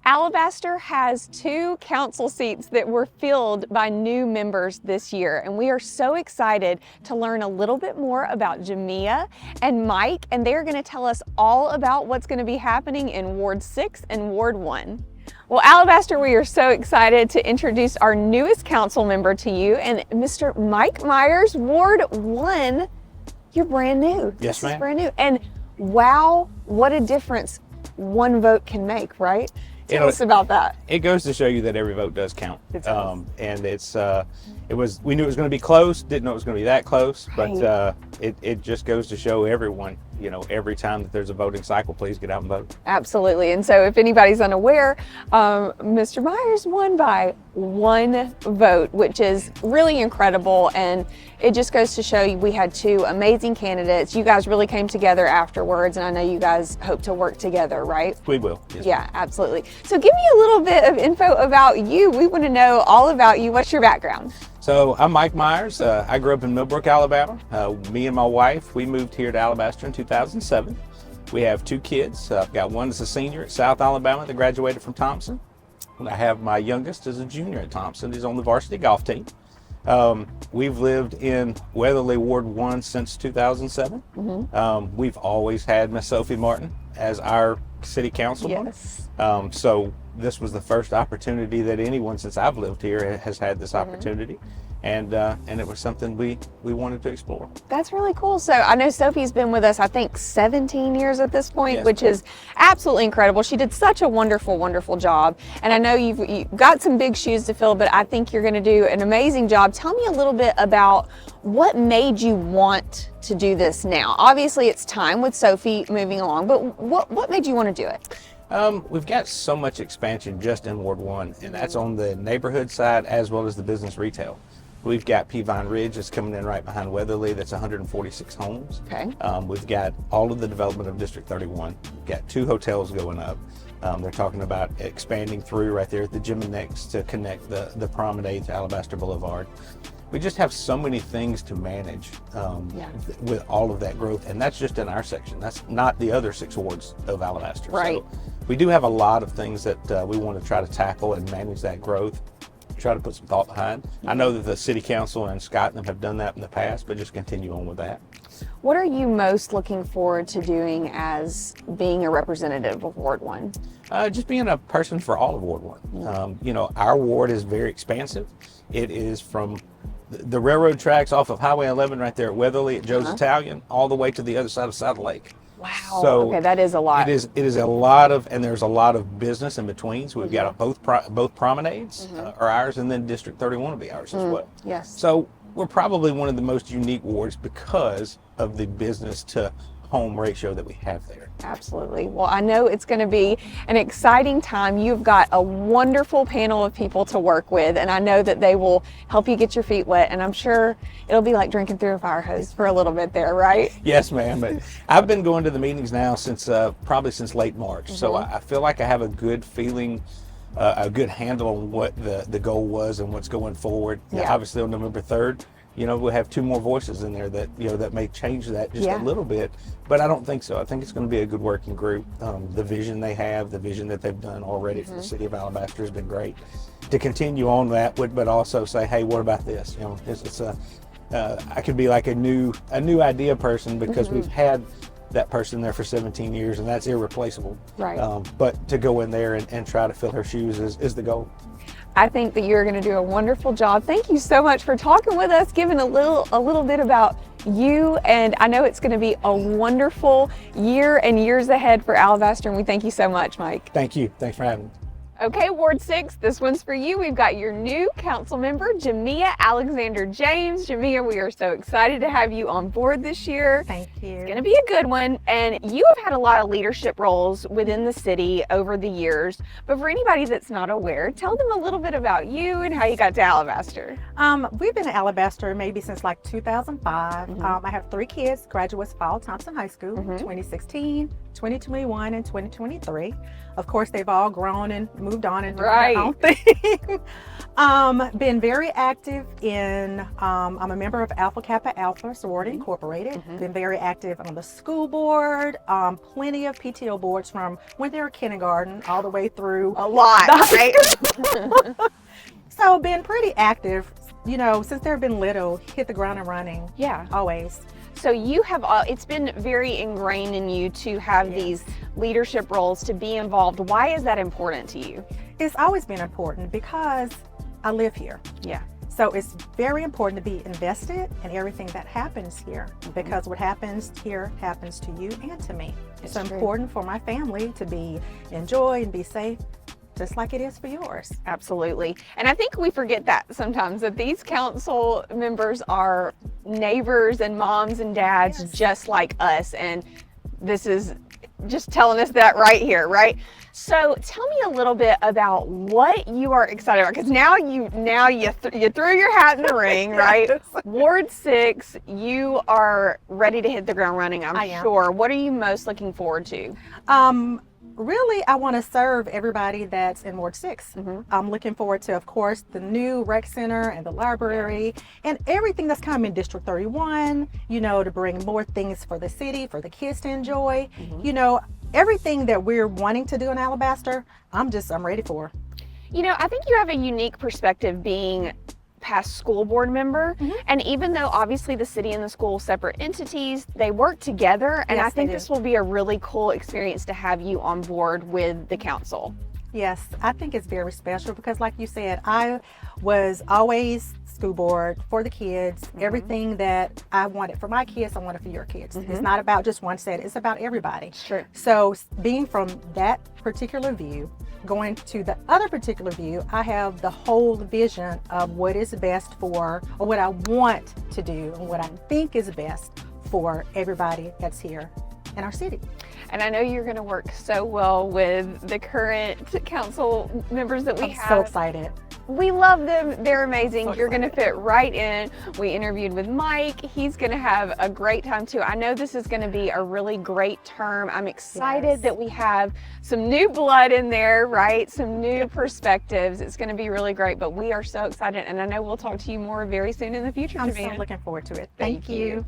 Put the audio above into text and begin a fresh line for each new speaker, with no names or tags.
Alabaster has 2 council seats that were filled by new members this year, and we are so excited to learn a little bit more about Jamia and Mike, and they're going to tell us all about what's going to be happening in Ward 6 and Ward 1. Well, Alabaster, we are so excited to introduce our newest council member to you, and Mr. Mike Myers, Ward 1. You're brand new.
Yes, ma'am.
Brand new. And wow, what a difference one vote can make, right? Tell us about that.
It goes to show you that every vote does count.
It does.
And we knew it was going to be close, didn't know it was going to be that close,
Right.
but it just goes to show everyone, every time that there's a voting cycle, please get out and vote.
Absolutely. And so if anybody's unaware, Mr. Myers won by 1 vote, which is really incredible. And it just goes to show you we had 2 amazing candidates. You guys really came together afterwards, and I know you guys hope to work together, right?
We will. Yes,
Yeah, absolutely. So give me a little bit of info about you. We want to know all about you. What's your background?
So I'm Mike Myers. I grew up in Millbrook, Alabama. Me and my wife, we moved here to Alabaster in 2007. We have 2 kids. I've got one that's a senior at South Alabama that graduated from Thompson. And I have my youngest as a junior at Thompson. He's on the varsity golf team. We've lived in Weatherly Ward 1 since 2007. Mm-hmm. We've always had Miss Sophie Martin as our city councilwoman.
Yes.
So this was the first opportunity that anyone since I've lived here has had this opportunity. And it was something we wanted to explore.
That's really cool. So I know Sophie's been with us, I think 17 years at this point,
Yes,
which is absolutely incredible. She did such a wonderful, wonderful job. And I know you've got some big shoes to fill, but I think you're going to do an amazing job. Tell me a little bit about what made you want to do this now. Obviously it's time with Sophie moving along, but what made you want to do it?
We've got so much expansion just in Ward 1, and that's on the neighborhood side as well as the business retail. We've got Peavine Ridge that's coming in right behind Weatherly. That's 146 homes.
Okay.
We've got all of the development of District 31. We've got 2 hotels going up. They're talking about expanding through right there at the gym next to connect the promenade to Alabaster Boulevard. We just have so many things to manage with all of that growth, and that's just in our section. That's not the other 6 wards of Alabaster.
Right.
So we do have a lot of things that we want to try to tackle and manage that growth, try to put some thought behind. I know that the city council and Scott and them have done that in the past, but just continue on with that.
What are you most looking forward to doing as being a representative of Ward 1?
Just being a person for all of Ward 1. Our ward is very expansive. It is from the railroad tracks off of Highway 11 right there at Weatherly at Joe's Italian, all the way to the other side of Saddle Lake.
Wow.
So
okay, that is a lot.
It is a lot of, and there's a lot of business in between. So we've got both promenades are ours, and then District 31 will be ours as well.
Yes.
So we're probably one of the most unique wards because of the business to home ratio that we have there.
Absolutely. Well, I know it's going to be an exciting time. You've got a wonderful panel of people to work with, and I know that they will help you get your feet wet, and I'm sure it'll be like drinking through a fire hose for a little bit there, right?
Yes, ma'am. But I've been going to the meetings now since probably since late March. So I feel like I have a good feeling, a good handle on what the goal was and what's going forward.
Yeah.
Obviously on November 3rd, we'll have 2 more voices in there that, that may change that just a little bit, but I don't think so. I think it's going to be a good working group. The vision they have, the vision that they've done already for the city of Alabaster has been great. To continue on that, but also say, hey, what about this? I could be like a new idea person because we've had that person there for 17 years and that's irreplaceable.
Right.
But to go in there and try to fill her shoes is the goal.
I think that you're going to do a wonderful job. Thank you so much for talking with us, giving a little bit about you, and I know it's going to be a wonderful year and years ahead for Alabaster, and we thank you so much, Mike.
Thank you. Thanks for having me.
Okay, Ward 6, this one's for you. We've got your new council member, Jamia Alexander James. Jamia, we are so excited to have you on board this year.
Thank you.
It's going to be a good one. And you have had a lot of leadership roles within the city over the years. But for anybody that's not aware, tell them a little bit about you and how you got to Alabaster.
We've been at Alabaster maybe since like 2005. I have 3 kids, graduates of Thompson High School, 2016, 2021 and 2023. Of course, they've all grown and moved on and doing
Right.
their own thing. Been very active in, I'm a member of Alpha Kappa Alpha Sorority Incorporated. Been very active on the school board, plenty of PTO boards from when they were kindergarten all the way through.
A lot, right?
So been pretty active, you know, since they've been little, hit the ground and running.
Yeah.
Always.
So you have, it's been very ingrained in you to have these leadership roles, to be involved. Why is that important to you?
It's always been important because I live here.
Yeah.
So it's very important to be invested in everything that happens here, because what happens here happens to you and to me. It's
It's true.
important for my family to enjoy and be safe, just like it is for yours.
Absolutely. And I think we forget that sometimes, that these council members are neighbors and moms and dads just like us. And this is just telling us that right here, right? So tell me a little bit about what you are excited about, because now you threw your hat in the ring, right?
Yes.
Ward 6, you are ready to hit the ground running,
I
I'm
am.
sure. What are you most looking forward to?
Really, I want to serve everybody that's in Ward 6. I'm looking forward to, of course, the new rec center and the library and everything that's coming in District 31, you know, to bring more things for the city, for the kids to enjoy. You know, everything that we're wanting to do in Alabaster, I'm ready for.
You know, I think you have a unique perspective being past school board member. And even though obviously the city and the school separate entities, they work together. And
Yes,
I think
they do.
this will be a really cool experience to have you on board with the council.
Yes, I think it's very special because, like you said, I was always school board for the kids. Everything that I wanted for my kids, I wanted for your kids. It's not about just one set, it's about everybody.
Sure.
So being from that particular view, going to the other particular view, I have the whole vision of what is best for, or what I want to do and what I think is best for everybody that's here in our city.
And I know you're going to work so well with the current council members that we
I'm
have.
so excited.
We love them. They're amazing.
So
You're going to
excited.
fit right in. We interviewed with Mike. He's going to have a great time too. I know this is going to be a really great term. I'm excited
Yes.
that we have some new blood in there, right? Some new perspectives. It's going to be really great, but we are so excited. And I know we'll talk to you more very soon in the future,
I'm
Jamia.
so looking forward to it.
Thank
Thank you.